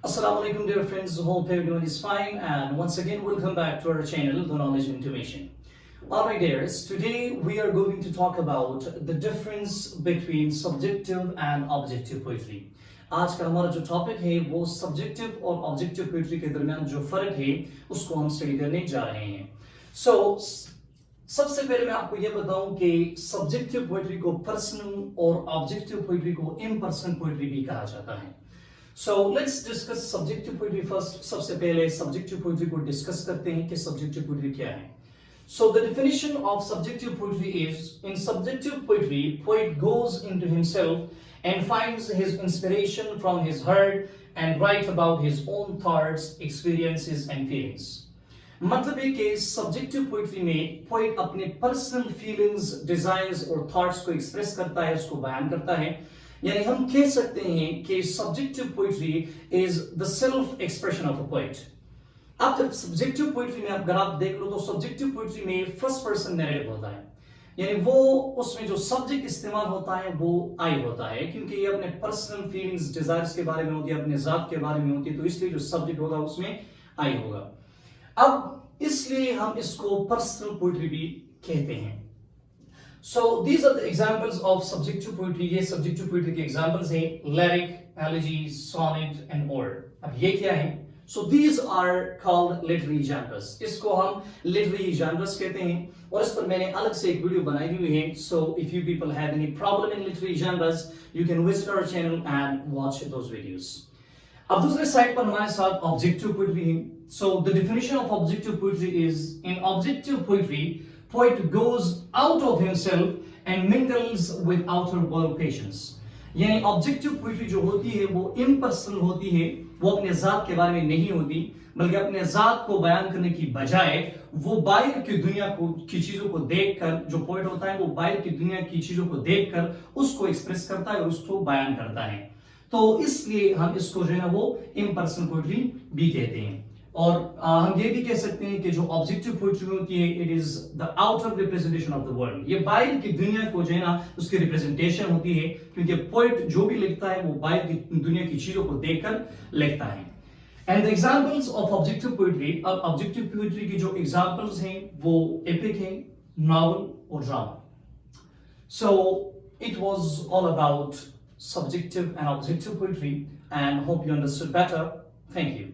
Assalamu alaikum dear friends, hope everyone is fine and once again welcome back to our channel The Knowledge Intimation. Alright dears, today we are going to talk about the difference between subjective and objective poetry. आज का हमारा जो topic है वो subjective और objective poetry के दरमियान जो फर्क है उसको हम स्टडी करने जा रहे हैं. सबसे पहले मैं आपको ये बताऊं कि सब्जेक्टिव पोइट्री को पर्सनल और ऑब्जेक्टिव पोइट्री को इम्पर्सनल पोइट्री भी कहा जाता है. So let's discuss subjective poetry first. सबसे पहले subjective poetry को discuss करते हैं कि subjective poetry क्या है. So the definition of subjective poetry is, in subjective poetry, poet goes into himself and finds his inspiration from his heart and writes about his own thoughts, experiences and feelings. मतलब है कि subjective poetry में poet अपने personal feelings, desires और thoughts को express करता है, उसको बयान करता है. यानी हम कह सकते हैं कि subjective poetry is the self expression of a poet. अब जब सब्जेक्टिव पोइट्री में अगर आप देख लो तो सब्जेक्टिव पोइट्री में फर्स्ट पर्सन नैरेटिव होता है, यानी वो उसमें जो सब्जेक्ट इस्तेमाल होता है वो आई होता है, क्योंकि ये अपने पर्सनल फीलिंग्स डिजायर्स के बारे में होती है, अपने जात के बारे में होती है, तो इसलिए जो सब्जेक्ट होगा उसमें आई होगा. अब इसलिए हम इसको पर्सनल पोइट्री भी कहते हैं. So these are the examples of subjective poetry. ये subjective poetry के examples हैं lyric, elegy, sonnet and ode. अब ये क्या है? So these are called literary genres. इसको हम literary genres कहते हैं और इस पर मैंने अलग से एक वीडियो बनाई हुई है. So if you people have any problem in literary genres, you can visit our channel and watch those videos. अब दूसरे साइड पर हमारे साथ objective poetry है. So the definition of objective poetry is, in objective poetry, poet goes out of himself and mingles with outer world patients. यानी objective poetry जो होती है वो इम्पर्सनल होती है, वो अपने जात के बारे में नहीं होती, बल्कि अपने जात को बयान करने की बजाय वो बाहर की दुनिया की चीजों को देखकर, जो पोइट होता है वो बाहर की दुनिया की चीजों को देखकर उसको एक्सप्रेस करता है और उसको बयान करता है. तो इसलिए हम इसको जो है ना वो इम्पर्सनल पोइट्री भी कहते हैं. और हम ये भी कह सकते हैं कि जो ऑब्जेक्टिव पोइट्री होती है, it is the outer representation of the world. ये बाहर की दुनिया को जो है ना उसकी रिप्रेजेंटेशन होती है, क्योंकि पोइट जो भी लिखता है वो बाहर की दुनिया की चीजों को देखकर लिखता है. And the examples of objective poetry, अब ऑब्जेक्टिव पोइट्री की जो एग्जांपल्स हैं वो एपिक है, नॉवेल और drama. So it was all about subjective and objective poetry and hope you understood better. Thank you.